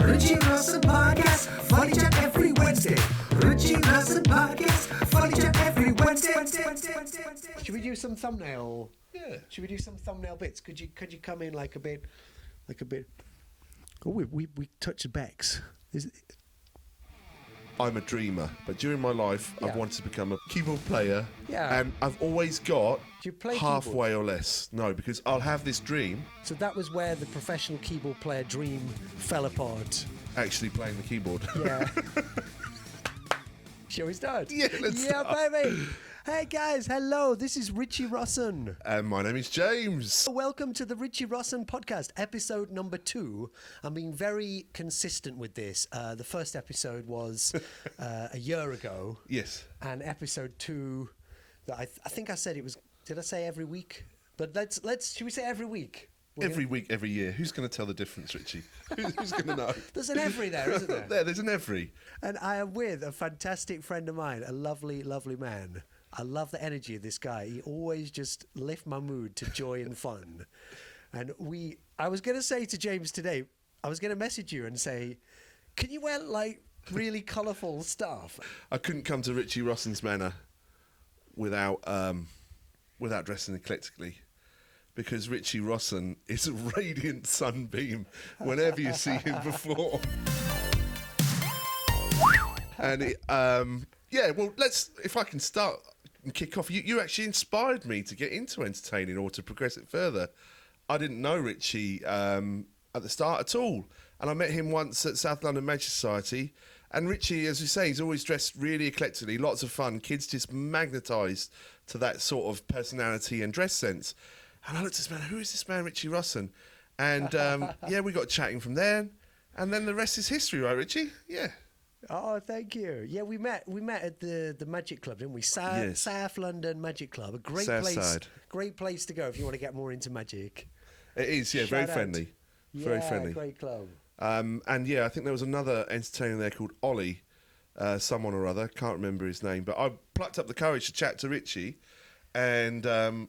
Ritchie Rosson podcast, funny chat every Wednesday. Ritchie Rosson podcast, funny chat every Wednesday. Should we do some thumbnail? Yeah. Should we do some thumbnail bits? Could you come in like a bit? Oh, we touched Bex. I'm a dreamer, but during my life, I've Yeah. wanted to become a keyboard player. Yeah. And I've always got Do you play halfway keyboard? or less. No, because I'll have this dream, So that was where the professional keyboard player dream fell apart. actually playing the keyboard. Yeah. Shall we start? Yeah, let's start. baby. Hey guys, hello. This is Ritchie Rosson. And my name is James. Welcome to the Ritchie Rosson podcast, episode number 2. I'm being very consistent with this. The first episode was a year ago, Yes. and episode 2, that I think I said it was. Did I say every week? But let's. Should we say every week? Every week, every year. Who's going to tell the difference, Richie? Who's going to know? There's an every there, isn't there? There's an every. And I am with a fantastic friend of mine, a lovely, lovely man. I love the energy of this guy. He always just lifts my mood to joy and fun. And I was going to say to James today, I was going to message you and say, can you wear like really colourful stuff? I couldn't come to Ritchie Rosson's manor without dressing eclectically. Because Ritchie Rosson is a radiant sunbeam whenever you see him perform. And if I can start and kick off, you actually inspired me to get into entertaining or to progress it further. I didn't know Ritchie at the start at all. And I met him once at South London Magic Society. And Ritchie, as we say, he's always dressed really eclectically, lots of fun. Kids just magnetised to that sort of personality and dress sense. And I looked at this man, who is this man, Ritchie Rosson? And we got chatting from there. And then the rest is history, right, Ritchie? Yeah. Oh, thank you. Yeah, we met at the Magic Club, didn't we? South London Magic Club, a great South place. side. Great place to go if you want to get more into magic. It is, yeah, very Shout out. friendly. Very Yeah, friendly. great club. And yeah, I think there was another entertainer there called Ollie, someone or other, can't remember his name, but I plucked up the courage to chat to Ritchie. And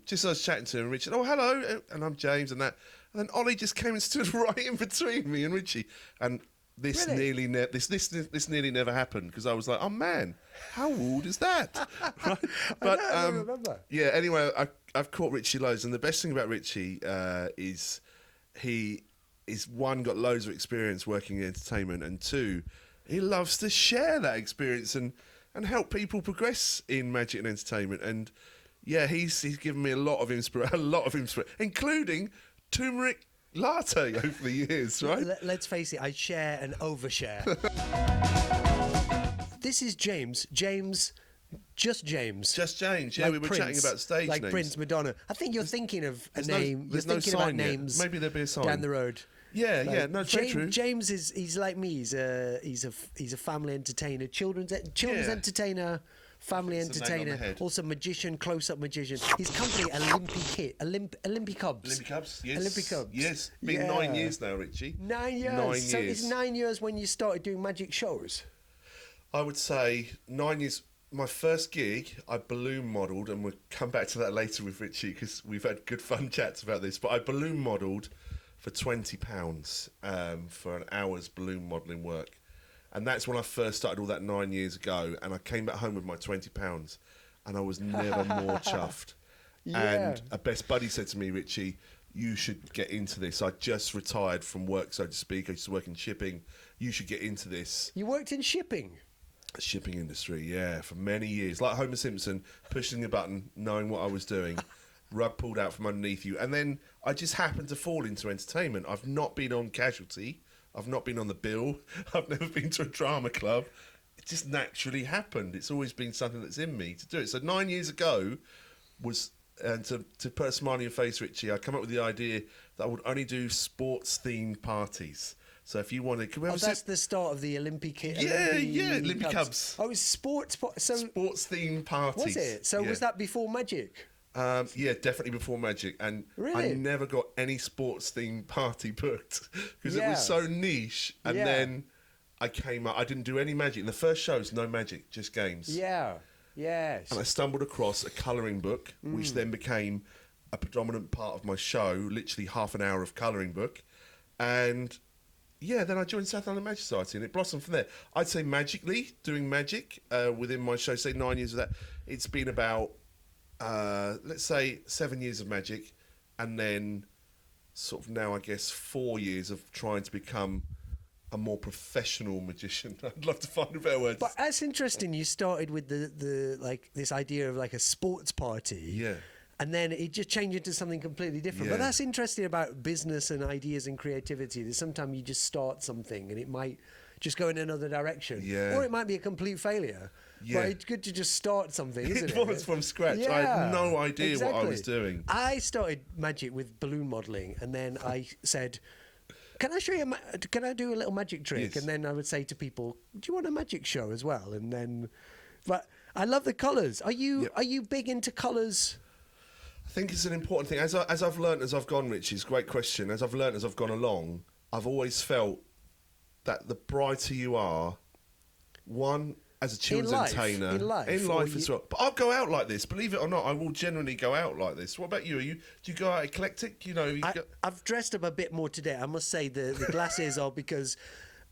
just as I was chatting to him, Richard, oh, hello, and I'm James and that. And then Ollie just came and stood right in between me and Ritchie. And this Really? nearly never happened because I was like, oh, man, how old is that? Right? But, I don't remember. Yeah, anyway, I've caught Ritchie loads. And the best thing about Ritchie is he is, one, got loads of experience working in entertainment, and two, he loves to share that experience and help people progress in magic and entertainment. And yeah, he's given me a lot of inspiration, including turmeric latte over the years, right? Let's face it, I share and overshare. This is James. Just James. Just James. Yeah, Like we were Prince, chatting about stage like names. Prince, Madonna. I think you're thinking of a There's no- name. there's You're no thinking about sign yet. names. Maybe there'll be a sign down the road. Yeah, Like, no, very true. James he's like me. He's a family entertainer, children's Yeah. entertainer, family It's the name on the entertainer, head. also magician, close-up magician. His company, Olympicubs. Olympicubs, yes. Olympicubs. Yes, been Yeah. 9 years now, Richie. 9 years. 9 So years. it's 9 years when you started doing magic shows. I would say 9 years. My first gig, I balloon modelled, and we'll come back to that later with Ritchie because we've had good fun chats about this. But I balloon modelled for £20 for an hour's balloon modelling work. And that's when I first started all that 9 years ago. And I came back home with my £20 and I was never more chuffed. Yeah. And a best buddy said to me, Ritchie, you should get into this. I just retired from work, so to speak. I used to work in shipping. You should get into this. You worked in shipping. Shipping industry, yeah, for many years. Like Homer Simpson, pushing the button, knowing what I was doing, rug pulled out from underneath you. And then I just happened to fall into entertainment. I've not been on Casualty. I've not been on the bill. I've never been to a drama club. It just naturally happened. It's always been something that's in me to do it. So 9 years ago was, and to put a smile on your face, Ritchie, I come up with the idea that I would only do sports-themed parties. So if you wanted... That's the start of the Olympicubs. Olympicubs. Oh, it's sports. So Sports-themed parties. was it? So Yeah. was that before magic? Yeah, definitely before Magic. And Really? I never got any sports-themed party booked because it Yeah. was so niche. And Yeah. then I came up, I didn't do any magic. In the first show, was no magic, just games. Yeah. Yes. And I stumbled across a colouring book, which then became a predominant part of my show, literally half an hour of colouring book. And then I joined South London Magic Society, and it blossomed from there. I'd say magically, doing magic within my show, say 9 years of that, it's been about, let's say, 7 years of magic, and then sort of now, I guess, 4 years of trying to become a more professional magician. I'd love to find a better word. But that's interesting. You started with the like this idea of like a sports party. Yeah. And then it just changed into something completely different. But Yeah. that's interesting about business and ideas and creativity. That sometimes you just start something and it might just go in another direction. Yeah. Or it might be a complete failure. Yeah. But it's good to just start something, isn't it? It was from scratch. I had no idea what I was doing. I started magic with balloon modelling, and then I said, can I show you? Can I do a little magic trick? Yes. And then I would say to people, "Do you want a magic show as well?" And then, but I love the colours. Are you big into colours? I think it's an important thing. As I've learned as I've gone, Richie, it's a great question. As I've learned as I've gone along, I've always felt that the brighter you are, one, as a children's entertainer, in life as well. But I'll go out like this. Believe it or not, I will generally go out like this. What about you? Do you go out eclectic? You know, I've dressed up a bit more today. I must say the glasses are because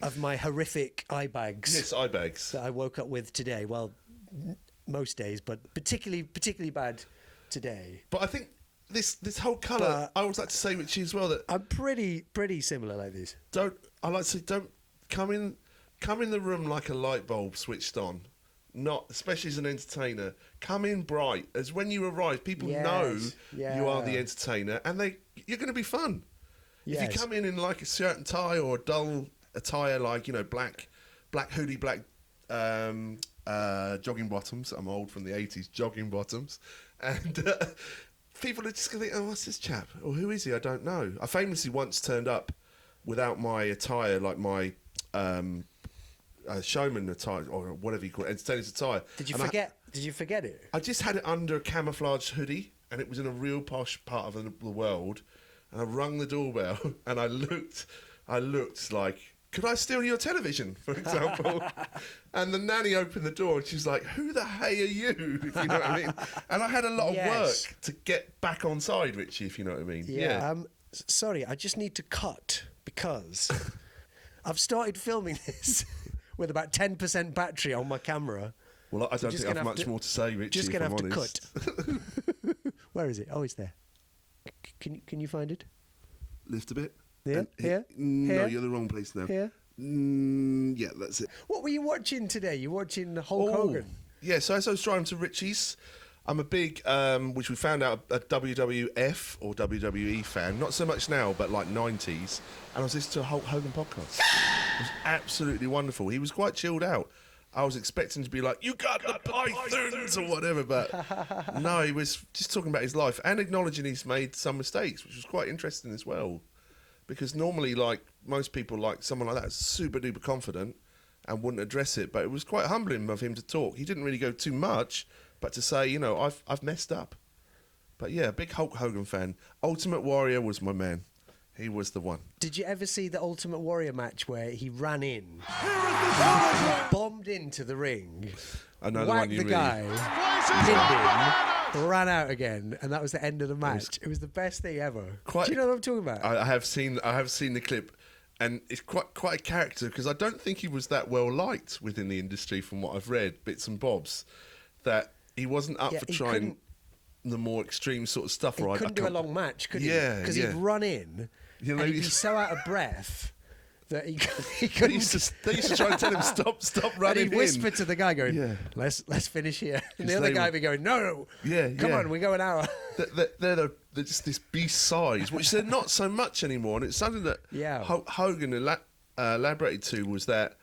of my horrific eye bags. Yes, eye bags that I woke up with today. Well, most days, but particularly bad today. But I think this whole colour. I always like to say, Richie, as well, that I'm pretty similar like this. Don't come in the room like a light bulb switched on. Not, especially as an entertainer, come in bright. As when you arrive, people know you are the entertainer, and you're going to be fun. Yes. If you come in like a shirt and tie or a dull attire, like black hoodie, black jogging bottoms. I'm old, from the 80s, jogging bottoms, and people are just going to think, oh, what's this chap? Or who is he? I don't know. I famously once turned up without my attire, like my showman attire, or whatever you call it, entertainer's attire. Did you forget it? I just had it under a camouflage hoodie, and it was in a real posh part of the world. And I rung the doorbell, and I looked like, could I steal your television, for example? And the nanny opened the door, and she's like, who the hey are you, if you know what I mean? And I had a lot of work to get back on side, Richie, if you know what I mean. Yeah. Sorry, I just need to cut, because I've started filming this with about 10% battery on my camera. Well, I don't think I have much more to say, Richie, just going to have honest. to cut. Where is it? Oh, it's there. Can you find it? Lift a bit. Here? Here? No, Here? you're the wrong place now. Here? Yeah, that's it. What were you watching today? You watching Hulk Hogan? Yeah, so as I was driving to Ritchie's, I'm a big, which we found out, a WWF or WWE fan. Not so much now, but like 90s. And I was listening to a Hulk Hogan podcast. It was absolutely wonderful. He was quite chilled out. I was expecting to be like, you got the pythons or whatever, but no, he was just talking about his life and acknowledging he's made some mistakes, which was quite interesting as well. Because normally, like, most people, like someone like that is super duper confident and wouldn't address it, but it was quite humbling of him to talk. He didn't really go too much, but to say, I've messed up. But yeah, big Hulk Hogan fan. Ultimate Warrior was my man. He was the one. Did you ever see the Ultimate Warrior match where he ran in, bombed into the ring, whacked the guy, pinned him, ran out again, and that was the end of the match? It was the best thing ever. Do you know what I'm talking about? I have seen the clip, and it's quite a character, because I don't think he was that well liked within the industry from what I've read, bits and bobs, that he wasn't up for trying the more extreme sort of stuff. He couldn't do a long match, could he? Yeah, because he'd run in and he'd be so out of breath that he couldn't. They used to try and tell him stop running. And he'd whisper to the guy, going, "Let's finish here." And the other guy would be going, "No, come on, we go an hour." They're just this beast size, which they're not so much anymore. And it's something that Hogan elaborated to, was that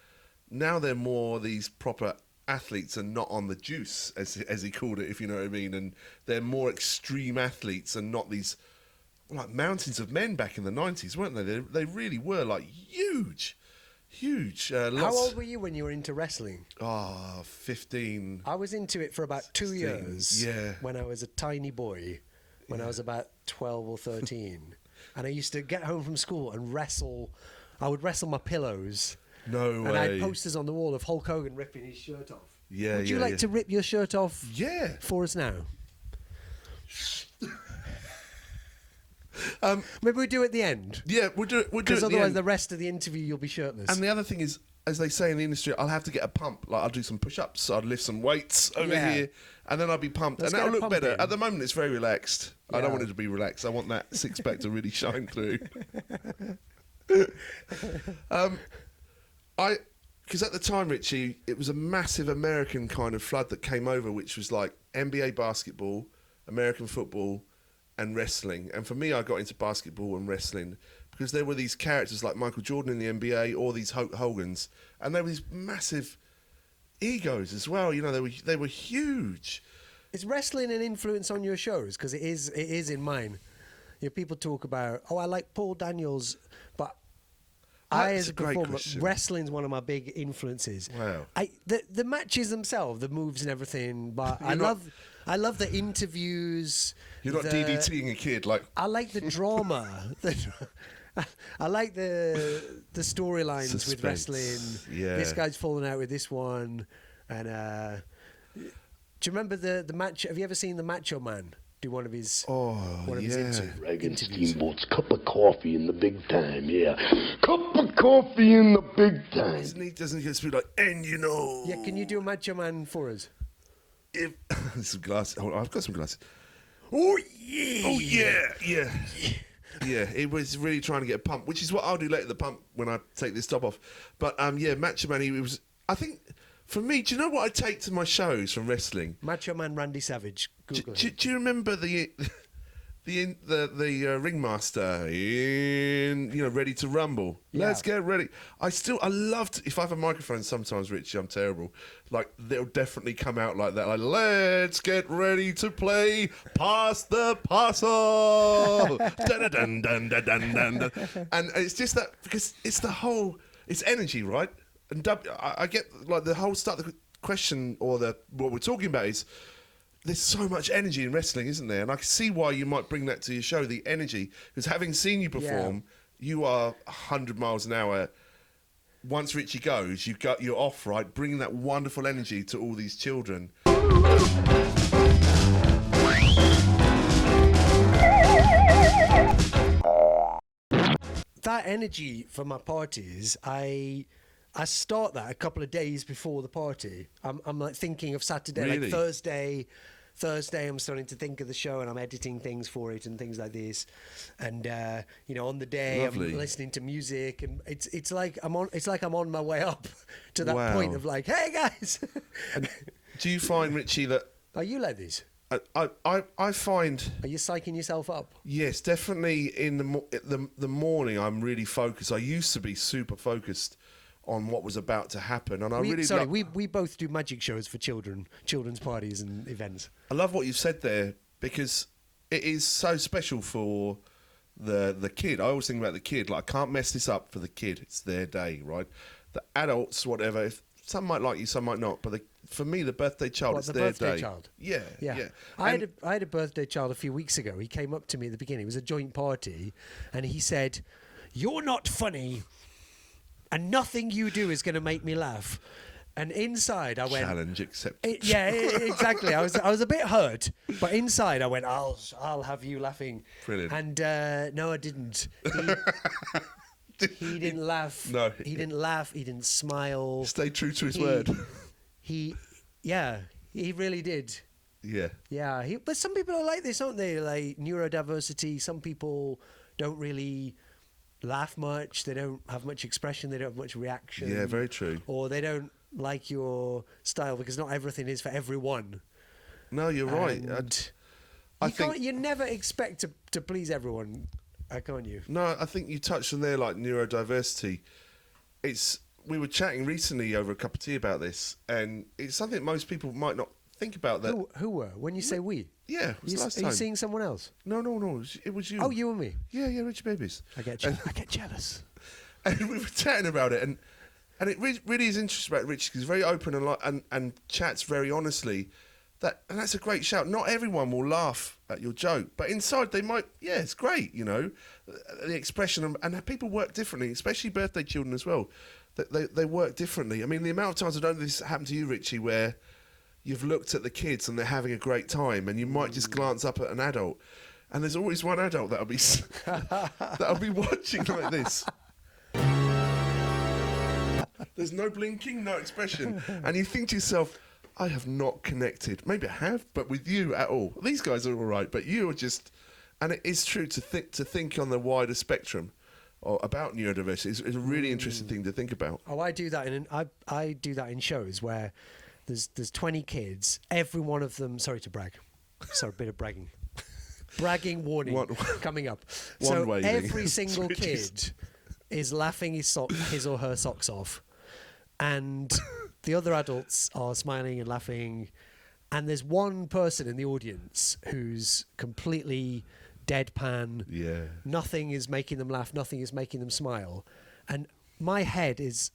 now they're more these proper athletes and not on the juice, as he called it, if you know what I mean. And they're more extreme athletes and not these like mountains of men back in the 90s, weren't they? They really were like huge. How old were you when you were into wrestling? 15. I was into it for about 2 years. Yeah. When I was a tiny boy, when I was about 12 or 13, and I used to get home from school and wrestle. I would wrestle my pillows. No way. And I had posters on the wall of Hulk Hogan ripping his shirt off. Yeah. Would you like to rip your shirt off? Yeah. For us now. Maybe we do it at the end. Yeah, we'll do it. Because otherwise, the rest of the interview, you'll be shirtless. And the other thing is, as they say in the industry, I'll have to get a pump. Like, I'll do some push-ups, I'll lift some weights over here, and then I'll be pumped. Let's and that'll get a look pump better. in. At the moment, it's very relaxed. I Yeah. don't want it to be relaxed. I want that six-pack to really shine through. Because at the time, Ritchie, it was a massive American kind of flood that came over, which was like NBA basketball, American football, and wrestling. And for me, I got into basketball and wrestling because there were these characters like Michael Jordan in the NBA or these Hulk Hogans, and there were these massive egos as well. You know, they were huge. Is wrestling an influence on your shows? Because it is in mine. You know, people talk about, I like Paul Daniels, but That's as a a great performer, question. wrestling's one of my big influences. Wow. The matches themselves, the moves and everything, but I not- love the interviews. You're not DDTing a kid like. I like the drama. I like the storylines with Suspense. wrestling. Yeah. This guy's falling out with this one, and do you remember the match? Have you ever seen the Macho Man do one of his Dragon interviews? Steamboat's cup of coffee in the big time, yeah. Cup of coffee in the big time. Doesn't he just be like, and you know. Yeah, can you do a Macho Man for us? If some glasses. Hold on, I've got some glasses. Oh yeah. Oh yeah. Yeah. Yeah, it was really trying to get a pump, which is what I'll do later, the pump, when I take this top off. But yeah, Macho Man, he was. I think for me, do you know what I take to my shows from wrestling? Macho Man Randy Savage. Google him. Do you remember the ringmaster in Ready to Rumble? Yeah. Let's get ready. I loved, if I have a microphone sometimes, Richie, I'm terrible, like they'll definitely come out like that, like, let's get ready to play Pass the Parcel. Dun, dun, dun, dun, dun, dun, dun. And it's just that, because it's energy, right? And I get like the whole start of the question, or what we're talking about is, there's so much energy in wrestling, isn't there? And I can see why you might bring that to your show, the energy. Because having seen you perform, you are 100 miles an hour. Once Ritchie goes, you're off, right? Bringing that wonderful energy to all these children. That energy for my parties, I start that a couple of days before the party. I'm like thinking of Saturday, Really? like Thursday I'm starting to think of the show, and I'm editing things for it and things like this. And on the day Lovely. I'm listening to music, and it's like I'm on my way up to that Wow. point of like, hey guys. And do you find, Ritchie, that Are you like this? I find, Are you psyching yourself up? yes, definitely in the morning I'm really focused. I used to be super focused on what was about to happen, and We both do magic shows for children's parties and events. I love what you've said there, because it is so special for the kid. I always think about the kid. Like, I can't mess this up for the kid. It's their day, right? The adults, whatever. If some might like you, some might not. But for me, the birthday child, it's The their birthday day. child? Yeah, Yeah. yeah. I had a birthday child a few weeks ago. He came up to me at the beginning. It was a joint party, and he said, "You're not funny, and nothing you do is going to make me laugh." And inside, I went, Challenge accepted. exactly. I was a bit hurt, but inside, I went, "I'll have you laughing." Brilliant. And no, I didn't. He didn't laugh. No. He didn't laugh. He didn't smile. Stay true to his word. He really did. Yeah. Yeah, but some people are like this, aren't they? Like neurodiversity. Some people don't really laugh much. They don't have much expression. They don't have much reaction. Yeah, very true. Or they don't like your style because not everything is for everyone. No, you're right. And I think you never expect to please everyone, can't you? No, I think you touched on there, like neurodiversity. We were chatting recently over a cup of tea about this, and it's something most people might not think about. That Who were? When you say we? yeah, it was last Are time. you seeing someone else? No, it was you. Oh, you and me. Yeah, Richie Babies. I get jealous. And we were chatting about it, and it really is interesting about Richie, because he's very open and chats very honestly. And that's a great shout. Not everyone will laugh at your joke, but inside they might. Yeah, it's great, the expression, and people work differently, especially birthday children as well. They work differently. I mean, the amount of times I don't know if this happened to you, Richie, where you've looked at the kids and they're having a great time, and you might just glance up at an adult, and there's always one adult that'll be watching like this. There's no blinking, no expression, and you think to yourself, I have not connected. Maybe I have, but with you at all. These guys are all right, but you are just. And it is true to think on the wider spectrum about neurodiversity. It's a really interesting thing to think about. Oh, I do that I do that in shows where there's 20 kids. Every one of them. Sorry to brag. Sorry, a bit of bragging. Bragging warning coming up. So waving. every single kid is laughing his or her socks off, and the other adults are smiling and laughing, and there's one person in the audience who's completely deadpan. Yeah. Nothing is making them laugh. Nothing is making them smile, and my head is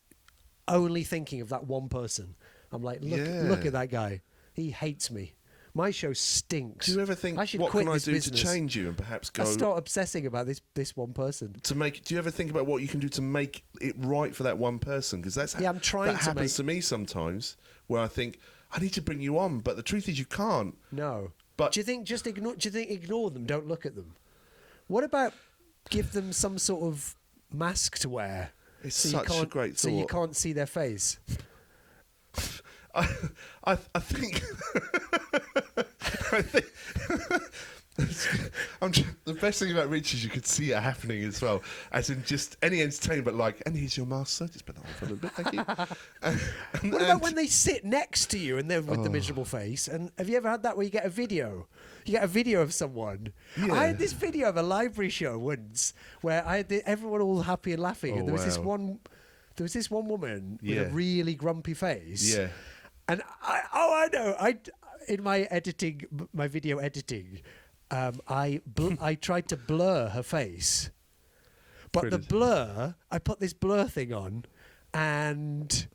only thinking of that one person. I'm like, look at that guy. He hates me. My show stinks. Do you ever think, I should what quit can I this do business. to change you and perhaps go... I start obsessing about this one person. Do you ever think about what you can do to make it right for that one person? Because I'm trying that to happens to me sometimes, where I think, I need to bring you on, but the truth is you can't. No. But do you think ignore them, don't look at them? What about give them some sort of mask to wear? It's such a great thought. So you can't see their face. I think I think the best thing about Ritchie is you could see it happening as well, as in just any entertainment, like, and here's your mask, sir. Just put that on for a little bit, thank you. What about when they sit next to you and they're with the miserable face? And have you ever had that where you get a video? You get a video of someone. Yeah. I had this video of a library show once where I had everyone all happy and laughing, and there was this one woman with a really grumpy face. Yeah. And I know. In my video editing, I tried to blur her face, but I put this blur thing on, but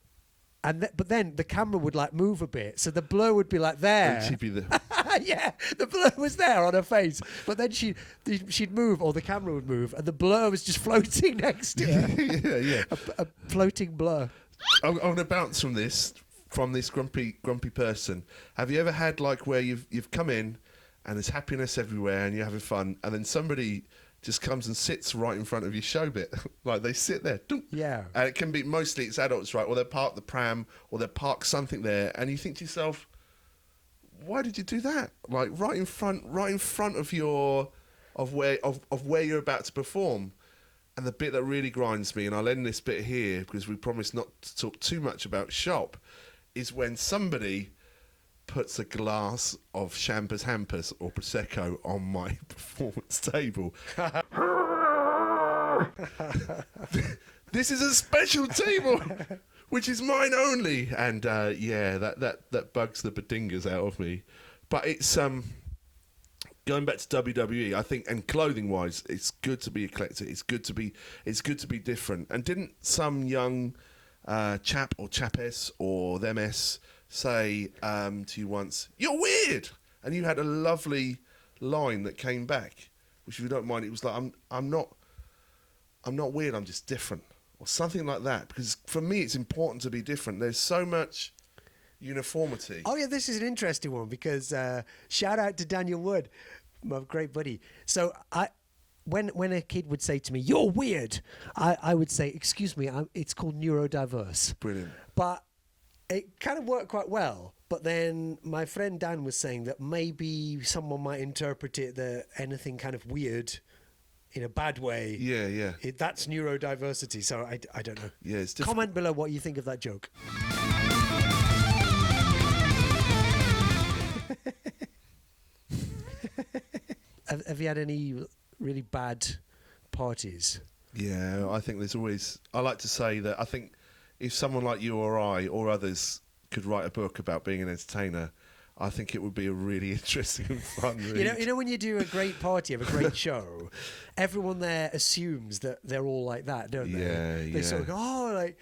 then the camera would like move a bit, so the blur would be like there. And she'd be there. Yeah, the blur was there on her face, but then she'd move, or the camera would move, and the blur was just floating next to her. yeah. A floating blur. I'm going to bounce from this grumpy person. Have you ever had like where you've come in and there's happiness everywhere and you're having fun, and then somebody just comes and sits right in front of your show bit? Like they sit there. Dunk. Yeah. And it can be, mostly it's adults, right? Or they park the pram, or they park something there, and you think to yourself, why did you do that? Like right in front of where you're about to perform. And the bit that really grinds me, and I'll end this bit here because we promised not to talk too much about shop, is when somebody puts a glass of Champers Hampers or Prosecco on my performance table. This is a special table, which is mine only. And that bugs the bedingers out of me. But it's going back to WWE, I think, and clothing-wise, it's good to be eclectic. It's good to be different. And didn't some young chap or chapess or them-s say to you once, "You're weird," and you had a lovely line that came back, which, if you don't mind, it was like, "I'm not weird. I'm just different," or something like that. Because for me, it's important to be different. There's so much uniformity. Oh yeah, this is an interesting one because shout out to Daniel Wood, my great buddy. So when a kid would say to me, "You're weird," I would say, "Excuse me, it's called neurodiverse." Brilliant. But it kind of worked quite well. But then my friend Dan was saying that maybe someone might interpret it that anything kind of weird in a bad way. Yeah. That's neurodiversity. So I don't know. Yeah, it's different. Comment below what you think of that joke. Have you had any really bad parties? Yeah, I think there's always... I like to say that I think if someone like you or I or others could write a book about being an entertainer, I think it would be a really interesting and fun read. You know when you do a great party, have a great show, everyone there assumes that they're all like that, don't they? Yeah, They sort of go, "Oh, like..."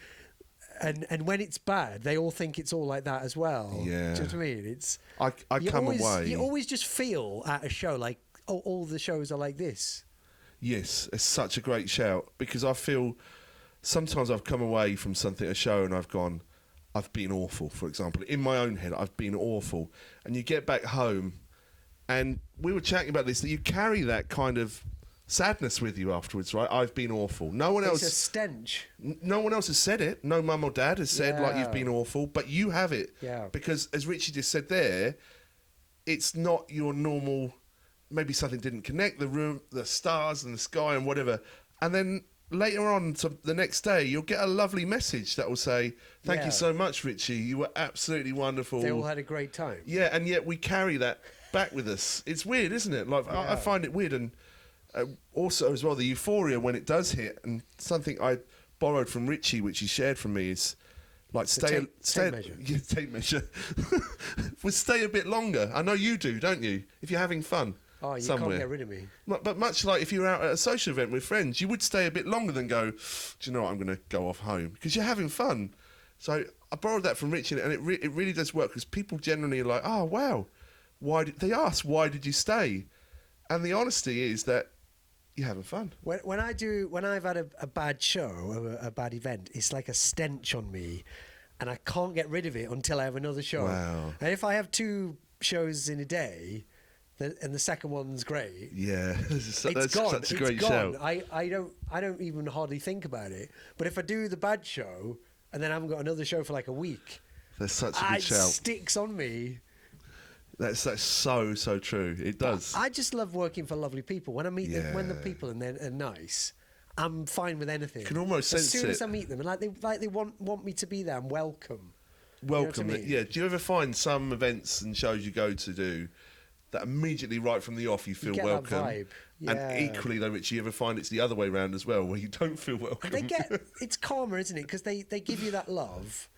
And when it's bad, they all think it's all like that as well. Yeah. Do you know what I mean? It's... I come away... You always just feel at a show like, oh, all the shows are like this. Yes, it's such a great shout, because I feel sometimes I've come away from a show, and I've gone, I've been awful, for example. In my own head, I've been awful. And you get back home And we were chatting about this, that you carry that kind of sadness with you afterwards, right? I've been awful. No one else. It's a stench. No one else has said it. No mum or dad has said like you've been awful, but you have it. Yeah. Because as Ritchie just said there, it's not your normal. Maybe something didn't connect, the room, the stars and the sky and whatever, and then later on, so the next day, you'll get a lovely message that will say, "Thank you so much, Ritchie. You were absolutely wonderful." They all had a great time. Yeah, and yet we carry that back with us. It's weird, isn't it? Like I find it weird, and also as well the euphoria when it does hit. And something I borrowed from Ritchie, which he shared from me, is like tape measure. Yeah, tape measure. Would stay a bit longer. I know you do, don't you? If you're having fun. Oh, you somewhere. can't get rid of me. But much like if you're out at a social event with friends, you would stay a bit longer than go, do you know what, I'm going to go off home. Because you're having fun. So I borrowed that from Ritchie, and it really does work, because people generally are like, oh, wow. They ask, why did you stay? And the honesty is that you're having fun. When I've had a bad show, or a bad event, it's like a stench on me, and I can't get rid of it until I have another show. Wow. And if I have 2 shows in a day, and the second one's great. Yeah, It's that's gone. such a It's great gone. show. I don't even hardly think about it. But if I do the bad show and then I haven't got another show for like a week, That's such a good it shout. sticks on me. That's so true. It does. I just love working for lovely people. When I meet them, when the Yeah. people and they're nice, I'm fine with anything. You can almost as sense soon it. as I meet them, and they want me to be there. I'm welcome. Welcome. You know what I mean? Yeah. Do you ever find some events and shows you go to do that immediately right from the off you feel get that welcome? vibe. Yeah. And equally though, Ritchie, you ever find it's the other way round as well, where you don't feel welcome? It's calmer, isn't it? Because they give you that love.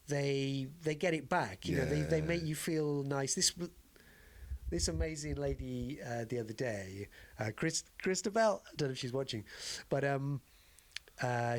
They get it back. You know, they make you feel nice. This amazing lady the other day, Christabel, I don't know if she's watching, but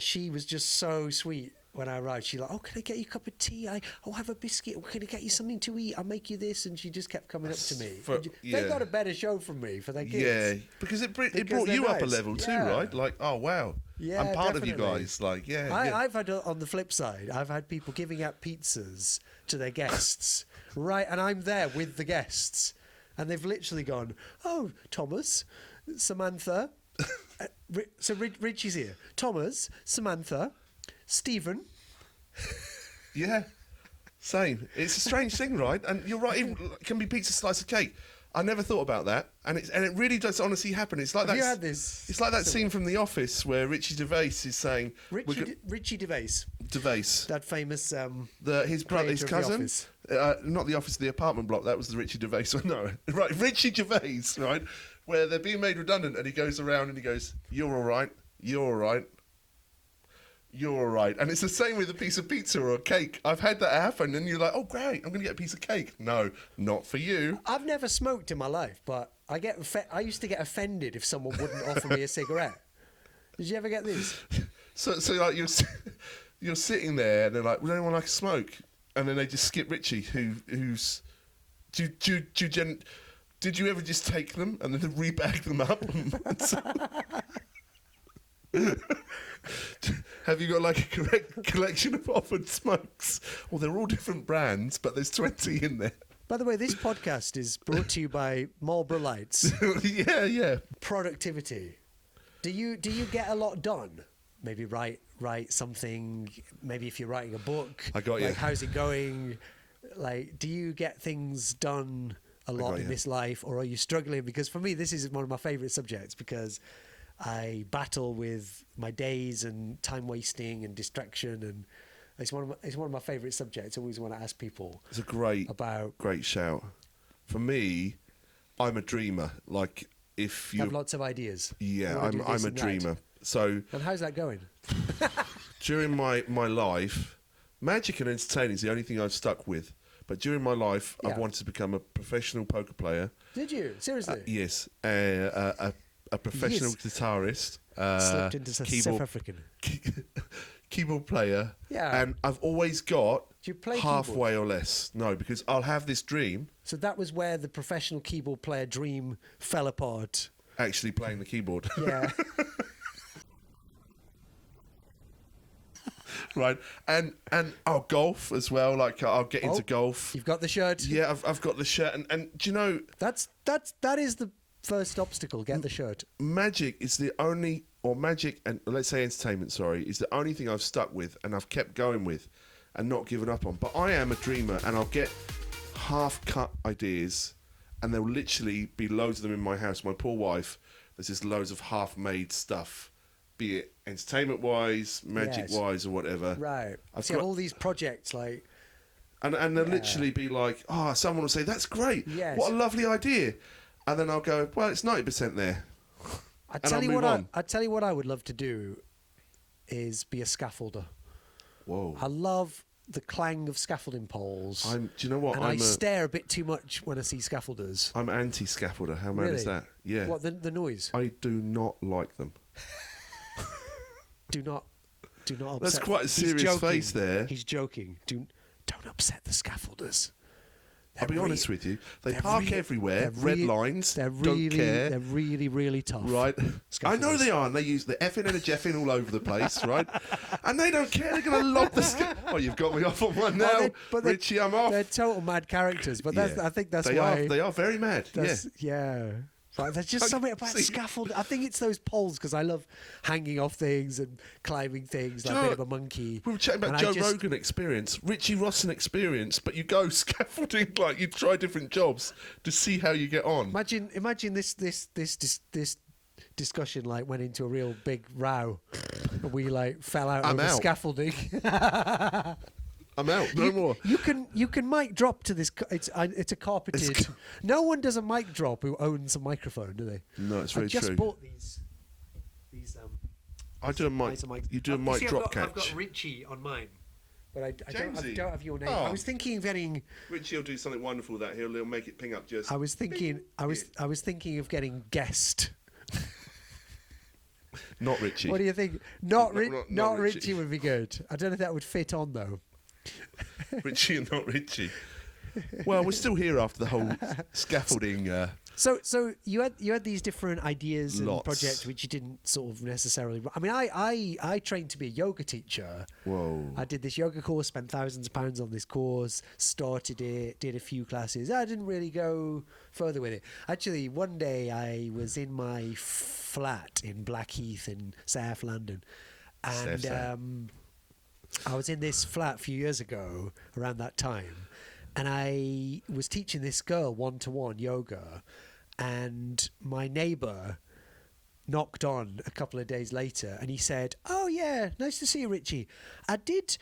she was just so sweet when I arrived. She's like, oh, can I get you a cup of tea? I'll have a biscuit. Can I get you something to eat? I'll make you this. And she just kept coming up to me. They got a better show from me for their kids. Yeah, because it brought Because you they're up a nice. level too, Yeah. right? Like, oh wow, Yeah, I'm part of you definitely. guys. Like, yeah, I've had, on the flip side, I've had people giving out pizzas to their guests, right? And I'm there with the guests. And they've literally gone, oh, Thomas, Samantha. So Ritchie's here. Thomas, Samantha, Stephen. Yeah, same. It's a strange thing, right? And you're right. It can be pizza, slice of cake. I never thought about that, and it really does honestly happen. It's like Have that. you had this? It's like that scene from The Office where Ritchie Gervais is saying, Ritchie Gervais, Gervais, that famous his brother, his creator of The cousin, Office. not The Office, the apartment block. That was the Ritchie Gervais one. No, right, Ritchie Gervais, right, where they're being made redundant, and he goes around and he goes, "You're all right. You're all right. You're all right." And it's the same with a piece of pizza or a cake. I've had that happen, and you're like, "Oh, great, I'm going to get a piece of cake." No, not for you. I've never smoked in my life, but I used to get offended if someone wouldn't offer me a cigarette. Did you ever get this? So like you're sitting there, and they're like, "Would anyone like a smoke?" And then they just skip Ritchie, who's. Did you ever just take them and then rebag them up? Have you got like a correct collection of offered smokes? Well, they're all different brands, but there's 20 in there. By the way, this podcast is brought to you by Marlboro Lights. Yeah. Productivity. Do you get a lot done? Maybe write something. Maybe if you're writing a book. I got you. Like, how's it going? Like, do you get things done a lot in this life, or are you struggling? Because for me, this is one of my favourite subjects, because I battle with my days and time wasting and distraction, and it's one of my favourite subjects. I always want to ask people. It's a great shout. For me, I'm a dreamer. Like if you have lots of ideas. Yeah, I wanna do I'm this a and that. dreamer. So And how's that going? during my life, magic and entertaining is the only thing I've stuck with. But during my life, I've Yeah. wanted to become a professional poker player. Did you? Seriously? Yes, a professional Yes. guitarist. Slipped into South African. Keyboard player. Yeah. And I've always got Do you play halfway keyboard? or less. No, because I'll have this dream, So that was where the professional keyboard player dream fell apart. actually playing the keyboard. Yeah. right? And golf as well. Like I'll get into golf. You've got the shirt. Yeah, I've got the shirt, and do you know that is the first obstacle. Get the shirt. magic is the only, or magic and let's say entertainment, sorry, is the only thing I've stuck with and I've kept going with and not given up on. But I am a dreamer, and I'll get half-cut ideas, and there'll literally be loads of them in my house. My poor wife, there's just loads of half-made stuff, be it entertainment-wise, magic-wise, or whatever. Right. I've Got all these projects like. And they'll literally be like, someone will say, that's great. Yes. What a lovely idea. And then I'll go, well, it's 90% there. I tell you what I would love to do is be a scaffolder. Whoa. I love the clang of scaffolding poles. Do you know what? And I stare a bit too much when I see scaffolders. I'm anti-scaffolder. How mad is that? Yeah. What, the noise? I do not like them. Do not upset. That's quite a serious face there. He's joking. Don't upset the scaffolders. I'll be honest with you. They park everywhere. Red lines. Don't care. They're really, really tough. Right. I know they are. And they use the effing and a jeffing all over the place, right? And they don't care. They're going to lob the... Oh, you've got me off on one now. Ritchie, I'm off. They're total mad characters. But I think that's why... They are very mad. Yeah. But there's just something about scaffold. I think it's those poles, because I love hanging off things and climbing things like a bit of a monkey. We were chatting about Joe Rogan experience, Ritchie Rosson experience, but you go scaffolding, like you try different jobs to see how you get on. Imagine this discussion like went into a real big row, and we like fell out over scaffolding. I'm out. No more. You can mic drop to this. It's a carpeted. No one does a mic drop who owns a microphone, do they? No, it's very true. I just bought these. I do a mic. You do a mic drop catch. I've got Ritchie on mine, but I don't have your name. I was thinking of getting. Ritchie will do something wonderful with that. He'll make it ping up just. I was thinking of getting guest. Not Ritchie. What do you think? Not Ritchie would be good. I don't know if that would fit on though. Ritchie and not Ritchie. Well, we're still here after the whole scaffolding. So you had these different ideas and projects which you didn't sort of necessarily. I mean, I trained to be a yoga teacher. Whoa! I did this yoga course, spent thousands of pounds on this course, started it, did a few classes. I didn't really go further with it. Actually, one day I was in my flat in Blackheath in South London, and I was in this flat a few years ago around that time, and I was teaching this girl one-to-one yoga, and my neighbour knocked on a couple of days later, and he said, "Oh yeah, nice to see you, Ritchie. I did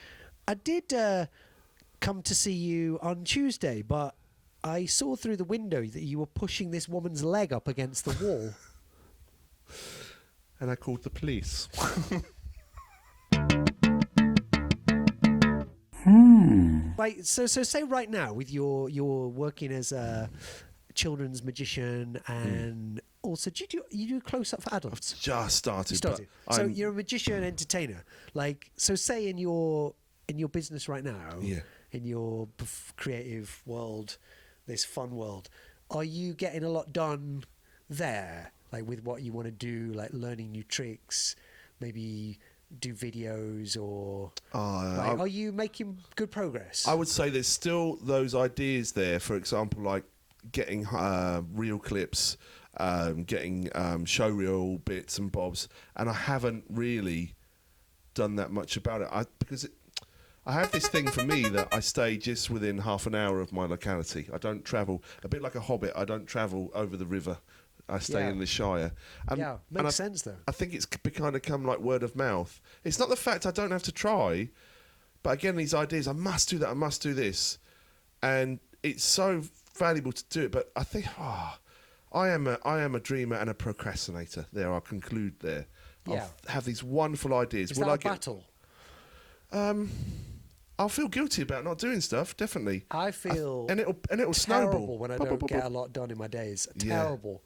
come to see you on Tuesday, but I saw through the window that you were pushing this woman's leg up against the wall." And I called the police. Like so say right now with you're working as a children's magician, and also you do close up for adults? I've just started. So you're a magician entertainer. Like, so say in your business right now, in your creative world, this fun world, are you getting a lot done there? Like with what you want to do, like learning new tricks, maybe do videos, or are you making good progress? I would say there's still those ideas there. For example, like getting reel clips, getting show reel bits and bobs, and I haven't really done that much about it. Because I have this thing for me that I stay just within half an hour of my locality. I don't travel, a bit like a hobbit. I don't travel over the river. I stay in the Shire. Makes sense though. I think it's kind of come like word of mouth. It's not the fact I don't have to try, but again, these ideas, I must do that, I must do this. And it's so valuable to do it, but I think, I am a dreamer and a procrastinator. There, I'll conclude there. I'll have these wonderful ideas. Is that a battle? I'll feel guilty about not doing stuff, definitely. I feel and it'll snowball when I don't get a lot done in my days. Terrible.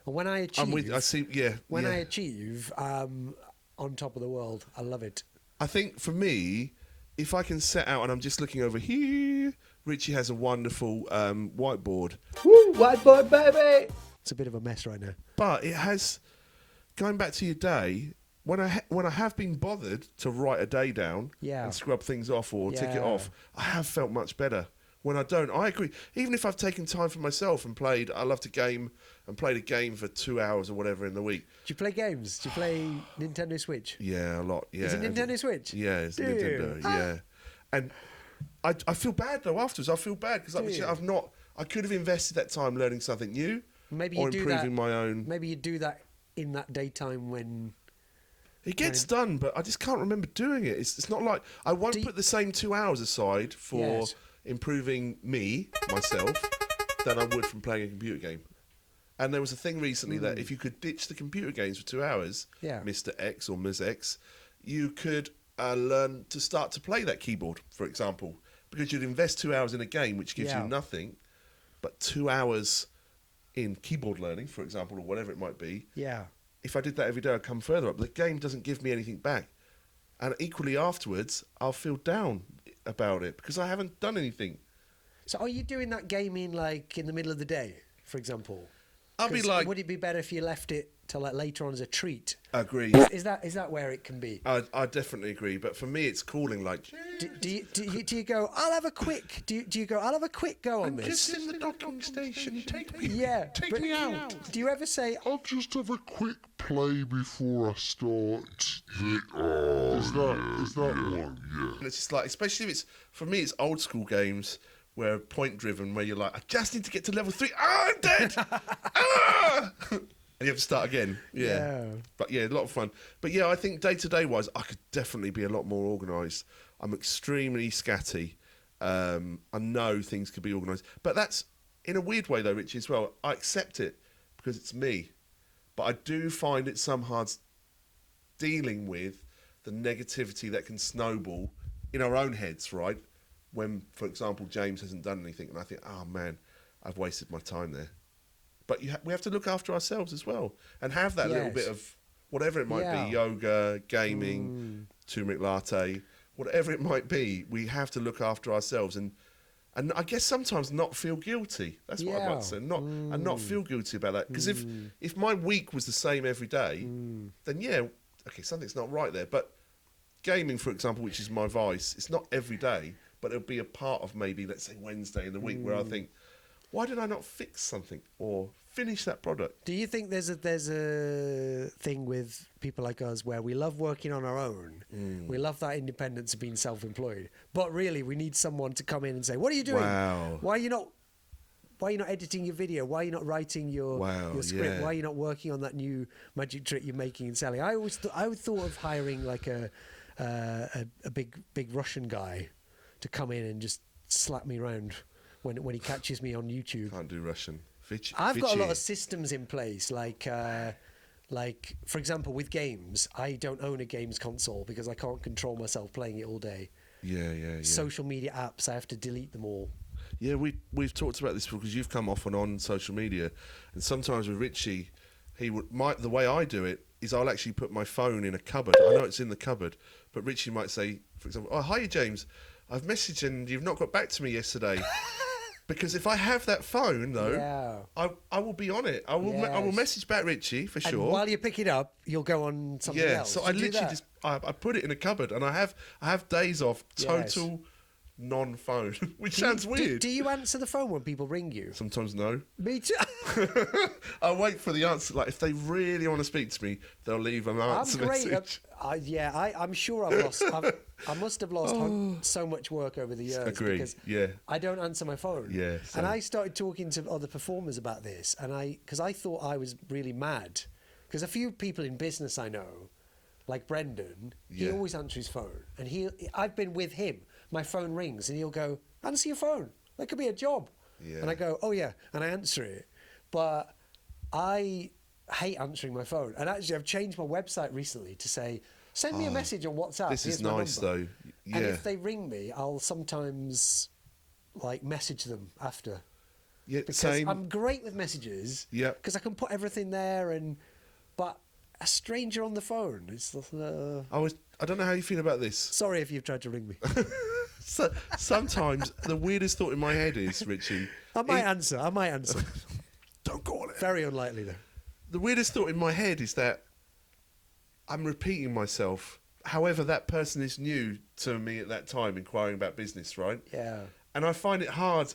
And when I achieve, I achieve, I'm on top of the world. I love it. I think for me, if I can set out and I'm just looking over here, Ritchie has a wonderful whiteboard. Woo, whiteboard, baby! It's a bit of a mess right now. But it has, going back to your day, when I have been bothered to write a day down Yeah. and scrub things off or tick it Yeah. off, I have felt much better. When I don't, I agree. Even if I've taken time for myself and I love to game and played a game for 2 hours or whatever in the week. Do you play games? Do you play Nintendo Switch? Yeah, a lot. Yeah. Is it Nintendo Switch? Yeah, it's Do Nintendo. you? Yeah, and I feel bad though afterwards. I feel bad because Do you? I could have invested that time learning something new Maybe or you do improving that. my own. Maybe you do that in that daytime when. It gets done, but I just can't remember doing it. It's not like I won't put the same 2 hours aside for Yes. improving myself, than I would from playing a computer game. And there was a thing recently that if you could ditch the computer games for 2 hours, Yeah. Mr. X or Ms. X, you could learn to start to play that keyboard, for example, because you'd invest 2 hours in a game which gives Yeah. you nothing, but 2 hours in keyboard learning, for example, or whatever it might be. Yeah. If I did that every day, I'd come further up. The game doesn't give me anything back. And equally afterwards, I'll feel down about it because I haven't done anything. So are you doing that gaming like in the middle of the day, for example? I'll be 'Cause like... would it be better if you left it till like later on as a treat? Agree. Is that where it can be? I definitely agree. But for me, it's calling like... Do you go? I'll have a quick. Do you go? I'll have a quick go on this. Just in the docking station. Take me. Yeah. Take but me out. Do you ever say? I'll just have a quick play before I start. Is that one? Yeah. And it's just like, especially if it's... For me, it's old school games where point driven, where you're like, I just need to get to level 3. Ah, I'm dead. And you have to start again. Yeah. But yeah, a lot of fun. But yeah, I think day-to-day wise, I could definitely be a lot more organised. I'm extremely scatty. I know things could be organised. But that's, in a weird way though, Richie, as well, I accept it because it's me. But I do find it sometimes dealing with the negativity that can snowball in our own heads, right? When, for example, James hasn't done anything and I think, oh man, I've wasted my time there. But we have to look after ourselves as well and have that little bit of whatever it might be, yoga, gaming, turmeric latte, whatever it might be. We have to look after ourselves and I guess sometimes not feel guilty. That's what I'd like to say. And not feel guilty about that. Because if my week was the same every day, then yeah, okay, something's not right there. But gaming, for example, which is my vice, it's not every day, but it'll be a part of maybe, let's say, Wednesday in the week where I think, why did I not fix something or finish that product? Do you think there's a thing with people like us where we love working on our own, we love that independence of being self-employed, but really we need someone to come in and say, "What are you doing? Wow. Why are you not editing your video? Why are you not writing your script? Why are you not working on that new magic trick you're making and selling?" I thought of hiring like a big Russian guy to come in and just slap me around when he catches me on YouTube. Can't do Russian. I've got a lot of systems in place, like for example, with games, I don't own a games console because I can't control myself playing it all day. Yeah. Social media apps, I have to delete them all. Yeah, we've talked about this because you've come off and on social media, and sometimes with Ritchie, the way I do it is I'll actually put my phone in a cupboard. I know it's in the cupboard, but Ritchie might say, for example, "Oh, hi James, I've messaged and you've not got back to me yesterday." Because if I have that phone, though, I will be on it. I will message back Ritchie for sure. And while you pick it up, you'll go on something else. So I literally just I put it in a cupboard, and I have days off total non-phone, which sounds weird. Do you answer the phone when people ring you? Sometimes no. Me too. I wait for the answer. Like if they really want to speak to me, they'll leave an answer I'm great. message. I'm sure I've lost. I must have lost so much work over the years. Agree. Because Yeah. I don't answer my phone. Yeah, And I started talking to other performers about this, and because I thought I was really mad, because a few people in business I know, like Brendan, he Yeah. always answers his phone, and I've been with him. My phone rings, and he'll go, "Answer your phone. That could be a job." Yeah. And I go, "Oh yeah," and I answer it, but I hate answering my phone. And actually, I've changed my website recently to say, "Send me a message on WhatsApp." This is Here's my nice number." though. Yeah. And if they ring me, I'll sometimes like message them after. Yeah, Because same. I'm great with messages. Yeah. Because I can put everything there, but a stranger on the phone, it's I don't know how you feel about this. sorry if you've tried to ring me. So, sometimes the weirdest thought in my head is, Ritchie. I might answer. Don't go on it. Very unlikely though. The weirdest thought in my head is that I'm repeating myself. However, that person is new to me at that time, inquiring about business, right? Yeah. And I find it hard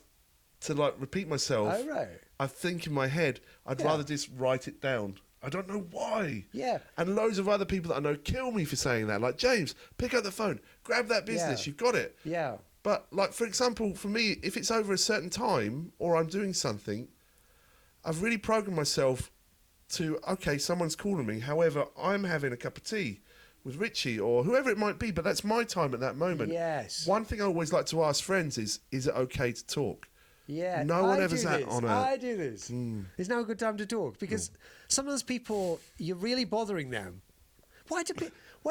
to like repeat myself. Oh, right. I think in my head, I'd Yeah. rather just write it down. I don't know why. Yeah. And loads of other people that I know kill me for saying that. Like, James, pick up the phone, grab that business, Yeah. you've got it. Yeah. But, like, for example, for me, if it's over a certain time or I'm doing something, I've really programmed myself to, okay, someone's calling me. However, I'm having a cup of tea with Ritchie or whoever it might be, but that's my time at that moment. Yes. One thing I always like to ask friends is it okay to talk? Yeah, No one I ever do sat this. on a- I do this. Is now a good time to talk? Because sometimes people, you're really bothering them. Why do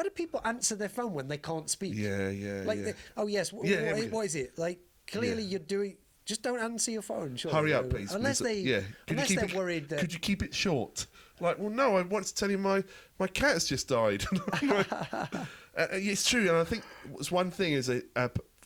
people answer their phone when they can't speak? Yeah, yeah, Like, yeah. oh yes, what is it? Like, clearly Yeah. you're doing. Just don't answer your phone. Surely. Hurry up, please. Unless please. they, yeah. unless they're worried that. Could you keep it short? Like, well, no, I want to tell you my cat has just died. It's true, and I think it's one thing is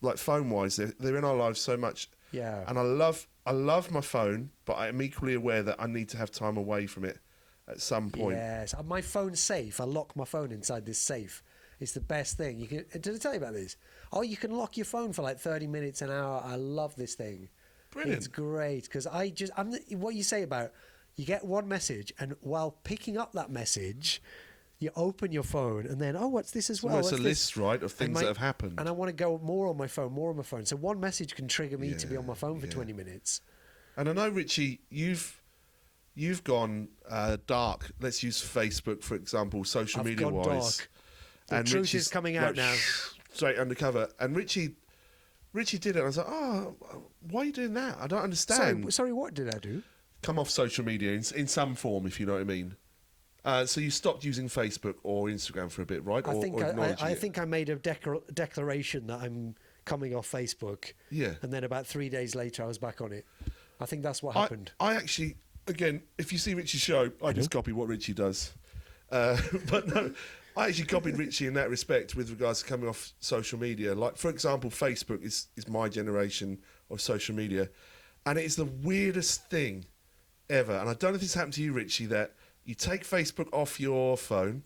like phone-wise, they're in our lives so much. Yeah. And I love my phone, but I'm equally aware that I need to have time away from it at some point. Yes, my phone's safe. I lock my phone inside this safe. It's the best thing. You can. Did I tell you about this? Oh, you can lock your phone for like 30 minutes, an hour. I love this thing. Brilliant. It's great because what you say about you get one message, and while picking up that message, you open your phone, and then what's this as well? Almost a What's list, this? right, of things that have happened. And I want to go more on my phone. So one message can trigger me to be on my phone for Yeah. 20 minutes. And I know, Ritchie, you've gone dark. Let's use Facebook, for example, social I've media gone wise. dark. The truth Ritchie's is coming out like, now. Straight undercover. And Ritchie did it. And I was like, oh, why are you doing that? I don't understand. Sorry, what did I do? Come off social media in some form, if you know what I mean. So you stopped using Facebook or Instagram for a bit, right? I I think I made a declaration that I'm coming off Facebook. Yeah. And then about 3 days later, I was back on it. I think that's what happened. I actually, again, if you see Ritchie's show, I just copy what Ritchie does. But no, I actually copied Ritchie in that respect with regards to coming off social media. Like, for example, Facebook is my generation of social media. And it is the weirdest thing ever. And I don't know if this happened to you, Ritchie, that you take Facebook off your phone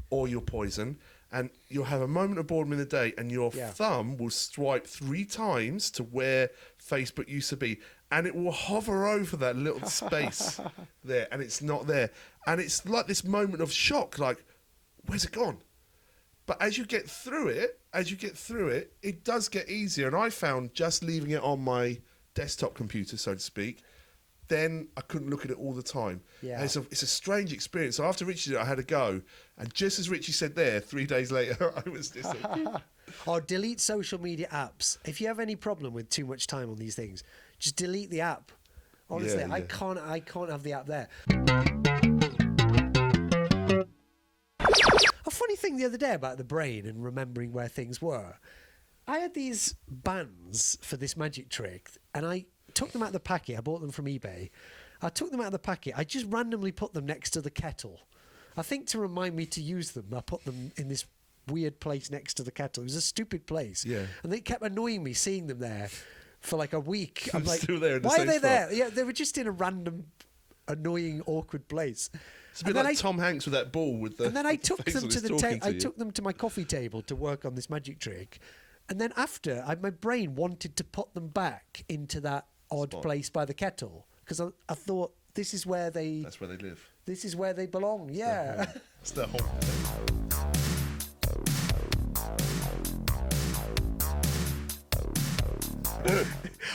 or your poison, and you'll have a moment of boredom in the day, and your thumb will swipe 3 times to where Facebook used to be, and it will hover over that little space there, and it's not there. And it's like this moment of shock, like, where's it gone? But as you get through it, it does get easier. And I found just leaving it on my desktop computer, so to speak, then I couldn't look at it all the time. Yeah. And it's a strange experience. So after Ritchie did it, I had a go. And just as Ritchie said there, 3 days later, I was just like, Or delete social media apps. If you have any problem with too much time on these things, just delete the app. Honestly, Yeah, I yeah. can't have the app there. A funny thing the other day about the brain and remembering where things were. I had these bands for this magic trick, and I took them out of the packet. I bought them from eBay. I took them out of the packet. I just randomly put them next to the kettle. I think to remind me to use them, I put them in this weird place next to the kettle. It was a stupid place. Yeah. And they kept annoying me seeing them there for like a week. I'm like, Still there in the why are same they spot?" there? Yeah, they were just in a random, annoying, awkward place. it's a bit like Tom Hanks with that ball with the. And then I with the took face them on to his the talking I you. took them to my coffee table to work on this magic trick, and then after, my brain wanted to put them back into that odd Spot. place by the kettle because I thought this is where they That's where they live. this is where they belong. Yeah. It's the whole thing.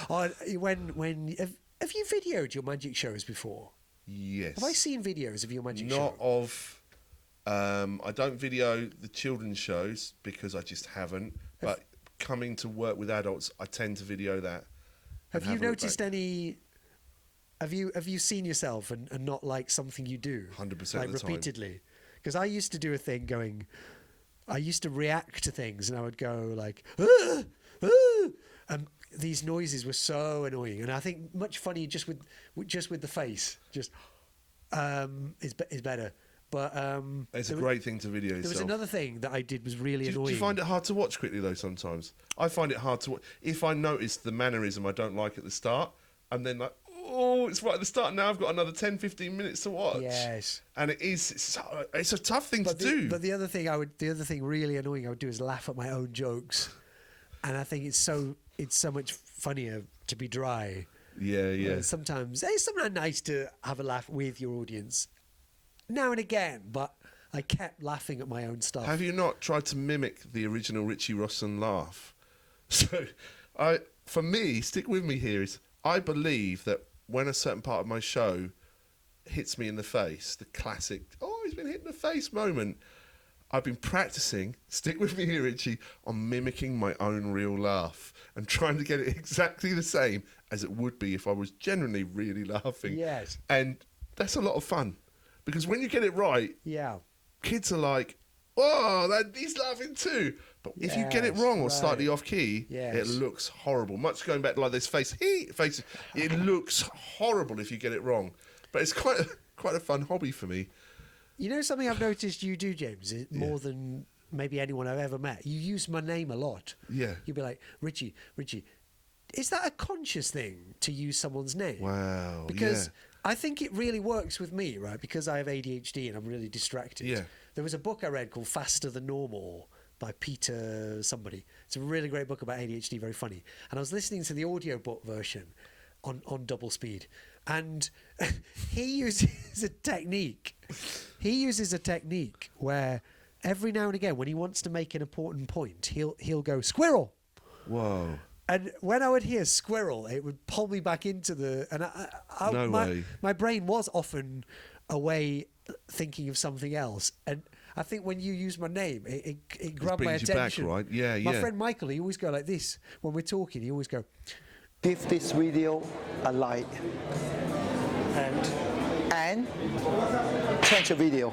Or when have you videoed your magic shows before? Yes. Have I seen videos of your magic Not show? of. I don't video the children's shows because I just haven't. But coming to work with adults, I tend to video that. and Have you a look noticed back. any? Have you seen yourself and not like something you do? 100% like of the time. repeatedly. Because I used to do a thing going. I used to react to things and I would go like, ah, ah, and these noises were so annoying. And I think much funnier just with the face, just is better. But It's a there great thing to video There was yourself. another thing that I did was really Do annoying. you find it hard to watch quickly though? Sometimes I find it hard to watch. If I notice the mannerism I don't like at the start, I'm then like, oh, it's right at the start. Now I've got another 10, 15 minutes to watch. Yes. And it's a tough thing to do. But the other thing really annoying I would do is laugh at my own jokes, and I think it's so much funnier to be dry. Yeah. Sometimes it's sometimes nice to have a laugh with your audience, now and again. But I kept laughing at my own stuff. Have you not tried to mimic the original Ritchie Rosson laugh? So, for me, stick with me here, is I believe that when a certain part of my show hits me in the face, the classic, oh, he's been hit in the face moment, I've been practicing, stick with me here, Ritchie, on mimicking my own real laugh and trying to get it exactly the same as it would be if I was genuinely really laughing. Yes. And that's a lot of fun, because when you get it right, Yeah. kids are like, oh, he's laughing too. But if you get it wrong or slightly off key, it looks horrible. Much going back to like this face, it looks horrible if you get it wrong. But it's quite a fun hobby for me. You know something I've noticed you do, James, more than maybe anyone I've ever met? You use my name a lot. Yeah. You'll be like, Ritchie. Is that a conscious thing to use someone's name? Wow. Because I think it really works with me, right? Because I have ADHD and I'm really distracted. Yeah. There was a book I read called Faster Than Normal by Peter somebody. It's a really great book about ADHD, very funny. And I was listening to the audiobook version on double speed. And he uses a technique. Where every now and again, when he wants to make an important point, he'll go, squirrel. Whoa. And when I would hear squirrel, it would pull me back into the... And my brain was often away thinking of something else. And I think when you use my name, it grabbed my attention. You back, right? Yeah. My friend Michael, he always go like this. When we're talking, he always go... Give this video a like. And change the video.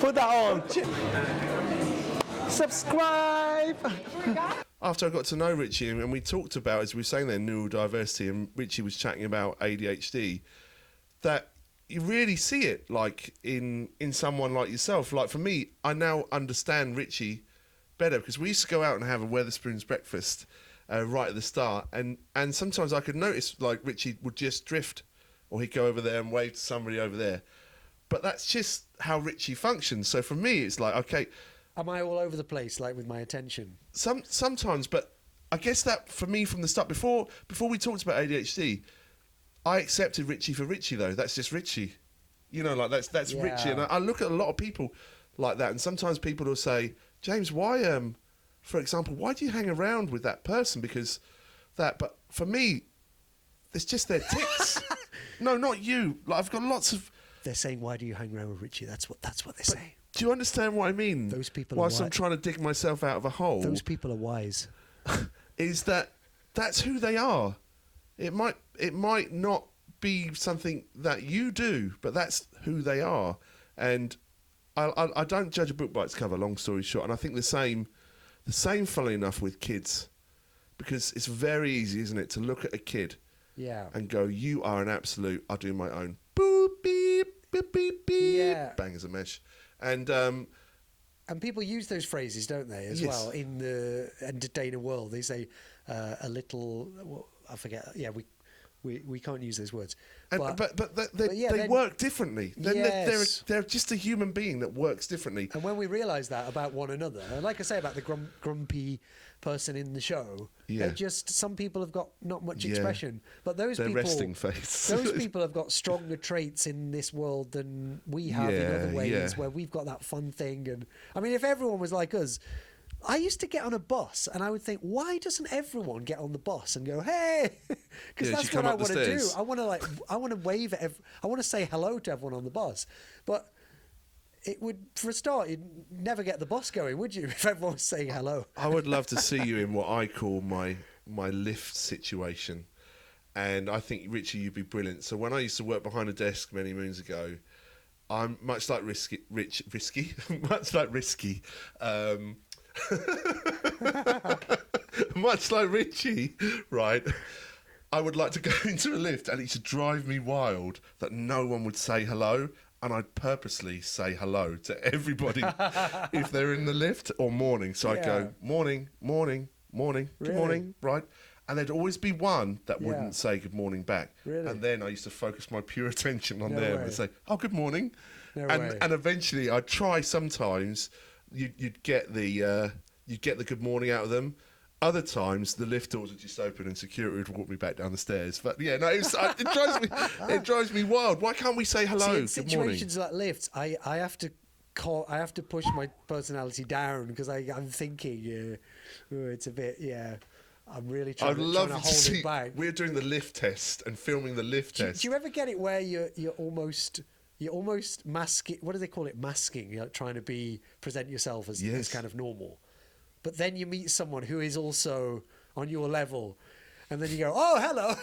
Put that on. Subscribe. After I got to know Ritchie and we talked about, as we were saying there, neurodiversity, and Ritchie was chatting about ADHD, that you really see it like in someone like yourself. Like for me, I now understand Ritchie better, because we used to go out and have a Wetherspoons breakfast right at the start, and sometimes I could notice like Ritchie would just drift, or he'd go over there and wave to somebody over there. But that's just how Ritchie functions. So for me, it's like, okay, am I all over the place, like with my attention? Sometimes, but I guess that for me from the start, before we talked about ADHD, I accepted Ritchie for Ritchie though. That's just Ritchie, you know, like that's Ritchie. And I look at a lot of people like that, and sometimes people will say, James, why, for example, why do you hang around with that person? Because that, but for me, it's just their tics. No, not you. Like I've got lots of. They're saying, why do you hang around with Ritchie? That's what they say. Do you understand what I mean? Those people whilst I'm trying to dig myself out of a hole. Those people are wise. Is that's who they are. It might not be something that you do, but that's who they are. And I don't judge a book by its cover, long story short. And I think the same, funnily enough, with kids. Because it's very easy, isn't it, to look at a kid and go, you are an absolute, I'll do my own. Boop, beep, beep, beep, beep. Bang as a mesh. And people use those phrases, don't they, as well, in the entertainer world. They say a little, well, I forget, we can't use those words. But they work differently. They're just a human being that works differently. And when we realise that about one another, and like I say about the grumpy person in the show, they're just, some people have got not much expression, but those people, resting face. those people have got stronger traits in this world than we have in other ways, where we've got that fun thing. And I mean, if everyone was like us, I used to get on a bus and I would think, why doesn't everyone get on the bus and go, hey? Because that's what I want to do. I want to wave at I want to say hello to everyone on the bus. But it would, for a start, you'd never get the bus going, would you, if everyone was saying hello? I would love to see you in what I call my lift situation. And I think, Ritchie, you'd be brilliant. So when I used to work behind a desk many moons ago, I'm much like Risky. Much like Ritchie, right? I would like to go into a lift and it should drive me wild that no one would say hello. and I'd purposely say hello to everybody if they're in the lift or morning. So I'd go, morning, morning, morning, good Really? morning, right? And there'd always be one that Yeah. wouldn't say good morning back. Really? And then I used to focus my pure attention on No them way. and say, oh, good morning. No and way. and eventually I'd try sometimes, you'd get the good morning out of them. Other times, the lift doors would just open and security would walk me back down the stairs. But yeah, no, it drives me wild. Why can't we say hello? See, in good situations like lifts, I have to push my personality down because I'm thinking, it's a bit, I'm really trying, morning? I'd love to to hold see. it back. We're doing the lift test and filming the lift Do test. you ever get it where you're almost masking? What do they call it? Masking. You're like trying to present yourself as Yes. kind of normal, but then you meet someone who is also on your level, and then you go, "Oh, hello,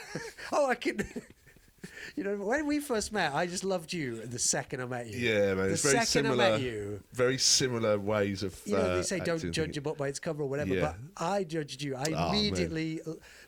oh, I can." You know, when we first met, I just loved you the second I met you. Yeah, man. The It's very second similar. I met you, Very similar ways of. you know, they say don't acting. judge a book by its cover or whatever, Yeah. but I judged you. I Oh, man. immediately,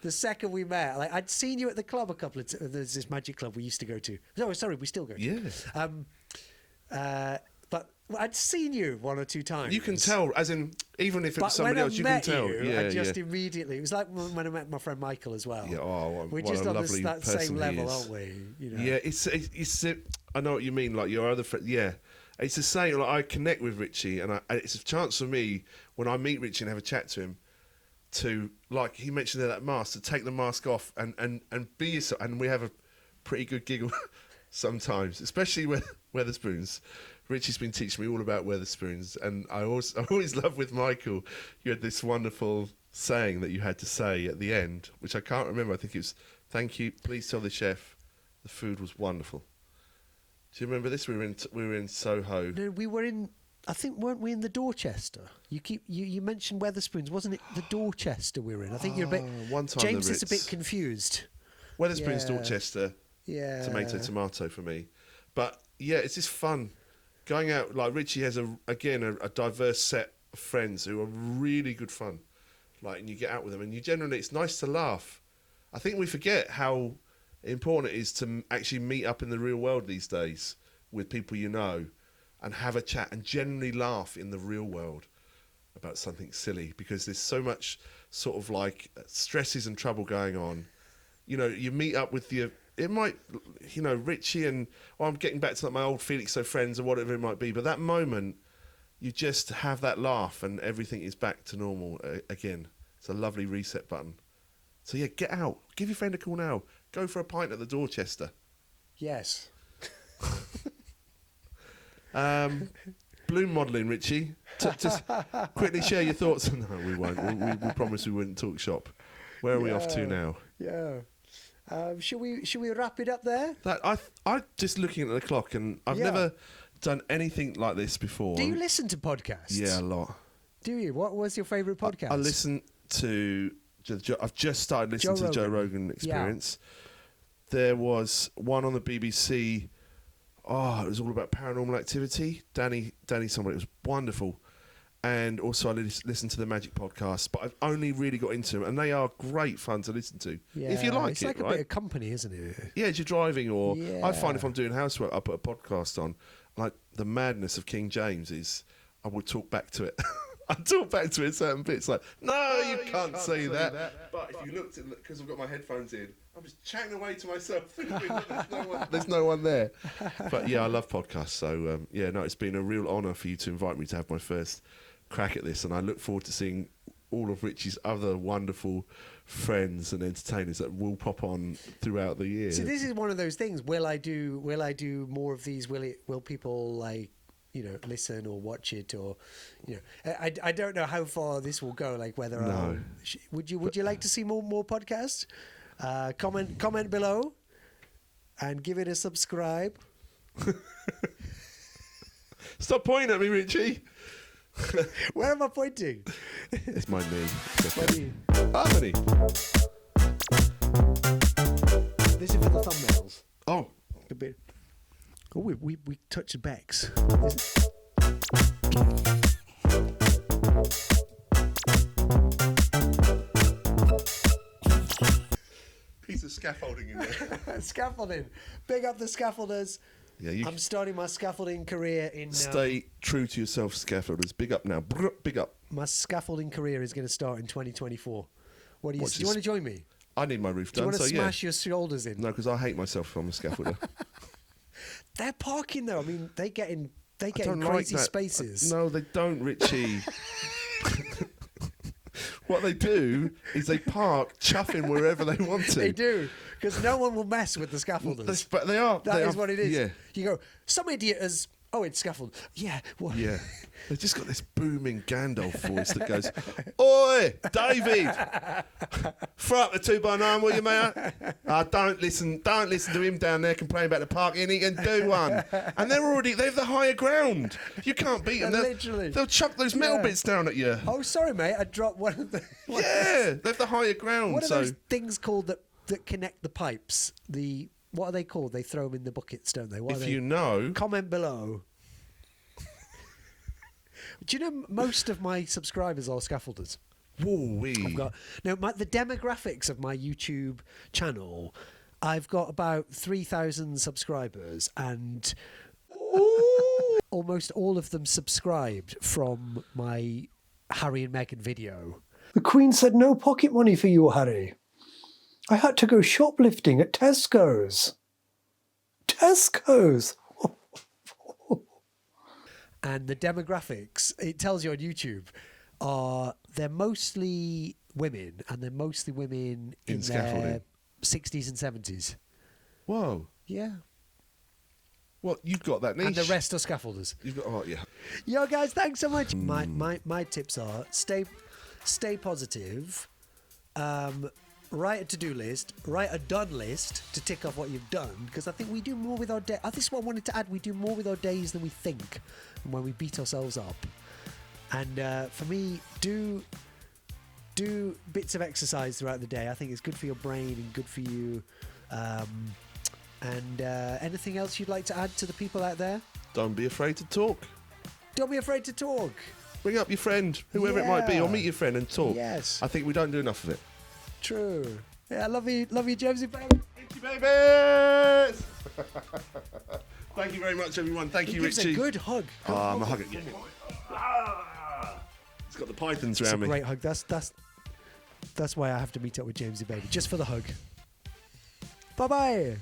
the second we met, like I'd seen you at the club a couple of times. There's this magic club we used to go to. No, sorry, we still go to. Yeah. But I'd seen you one or two times. You can tell, as in, even if it was But when somebody I else, you met can tell. you, Yeah, I just yeah. immediately, it was like when I met my friend Michael as well. Yeah, oh, We're what just a on lovely that person same he level, is. aren't we? You know? Yeah, it's I know what you mean. Like your other friend, yeah, it's the same. Like I connect with Ritchie, and it's a chance for me when I meet Ritchie and have a chat to him, to like he mentioned there, that mask, to take the mask off and be yourself. And we have a pretty good giggle sometimes, especially with Weatherspoons. Ritchie's been teaching me all about Weatherspoons, and I always love with Michael. You had this wonderful saying that you had to say at the end, which I can't remember. I think it was, "Thank you. Please tell the chef the food was wonderful." Do you remember this? We were in Soho. No, we were in. I think weren't we in the Dorchester? You mentioned Weatherspoons, wasn't it? The Dorchester we were in. I think you're a bit. One time James the is a Ritz. bit confused. Weatherspoons, Yeah. Dorchester. Yeah. Tomato for me. But yeah, it's just fun going out. Like Ritchie has a diverse set of friends who are really good fun. Like, and you get out with them, and you generally, it's nice to laugh. I think we forget how important it is to actually meet up in the real world these days with people you know, and have a chat and generally laugh in the real world about something silly, because there's so much sort of like stresses and trouble going on. You know, you meet up with Ritchie and, I'm getting back to like my old Felixstowe friends or whatever it might be, but that moment, you just have that laugh and everything is back to normal again. It's a lovely reset button. So yeah, get out. Give your friend a call now. Go for a pint at the Dorchester. Yes. Bloom modelling, Ritchie. Just quickly share your thoughts. No, we won't. We promise we wouldn't talk shop. Where are we off to now? Yeah. Should we wrap it up there? I just looking at the clock, and I've Yeah. never done anything like this before. Do you listen to podcasts? Yeah, a lot. Do you? What was your favourite podcast? I listen to. I've just started listening to the Joe Rogan Experience. There was one on the BBC. Oh, it was all about paranormal activity. Danny somebody. It was wonderful. And also I listened to the Magic podcast, but I've only really got into them, and they are great fun to listen to. Yeah, if you like it's it, like right? a bit of company, isn't it? Yeah, as you're driving, or I find if Yeah. I'm doing housework, I put a podcast on. Like the madness of King James is, I would talk back to it. I talk back to it certain bits, like, no, you can't say that. But if you looked at, because I've got my headphones in, I'm just chatting away to myself, thinking there's no one there. But yeah, I love podcasts. So it's been a real honour for you to invite me to have my first crack at this, and I look forward to seeing all of Ritchie's other wonderful friends and entertainers that will pop on throughout the year. So this is one of those things. Will I do more of these? Will people like, listen or watch it, or, I don't know how far this will go. Like whether No. would you like to see more podcasts? Comment below, and give it a subscribe. Stop pointing at me, Ritchie. Where am I pointing? It's my knee. Buddy. Harmony. This is for the thumbnails. Oh, A bit. Oh, we touched Bex. piece of scaffolding in there. Scaffolding. Big up the scaffolders. Yeah, you I'm starting my scaffolding career in. stay true to yourself, scaffolders. Big up now. Brr, big up. My scaffolding career is going to start in 2024. What do you? Watch Do you this. want to join me? I need my roof Do you done, want to so smash your shoulders in? No, because I hate myself if I'm a scaffolder. They're parking though. I mean, they get in I don't crazy like that. spaces. No, they don't, Richie. What they do is they park chuffing wherever they want to. They do, because no one will mess with the scaffolders. But they are. That they is are, what it is. Yeah. You go, some idiot has. Oh, it's scaffold. Yeah. What? Yeah. They've just got this booming Gandalf voice that goes, "Oi, David, throw up the 2x9, will you, mate? Don't listen to him down there complaining about the parking. He can do one." And they have the higher ground. You can't beat them. Literally. They'll chuck those metal bits down at you. Oh, sorry, mate. I dropped one of the. Yeah, they have the higher ground. What are so those things called that connect the pipes? What are they called? They throw them in the buckets, don't they? What are if they? you know, Comment below. Do you know most of my subscribers are scaffolders? woo-wee. I've got the demographics of my YouTube channel. I've got about 3,000 subscribers, and almost all of them subscribed from my Harry and Meghan video. The Queen said no pocket money for you, Harry. I had to go shoplifting at Tesco's. Tesco's! And the demographics, it tells you on YouTube, they're mostly women, and they're mostly women in their scaffolding. 60s and 70s. Whoa. Yeah. Well, you've got that niche. And the rest are scaffolders. You've got, oh, yeah. Yo, guys, thanks so much. My tips are stay positive, write a to-do list, write a done list to tick off what you've done, because I think we do more with our day. This is what I wanted to add. We do more with our days than we think, and when we beat ourselves up. And for me, do bits of exercise throughout the day. I think it's good for your brain and good for you. And anything else you'd like to add to the people out there? Don't be afraid to talk. Don't be afraid to talk. Bring up your friend, whoever it might be, or Yeah. meet your friend and talk. Yes. I think we don't do enough of it. True. Yeah, I love you, Jamesy, baby. Thank you, babies! Thank you very much, everyone. Thank you, Gives Ritchie. a good hug. I'm a hugger. Yeah. It's got the pythons It's a around me. great hug. That's why I have to meet up with Jamesy, baby, just for the hug. Bye bye.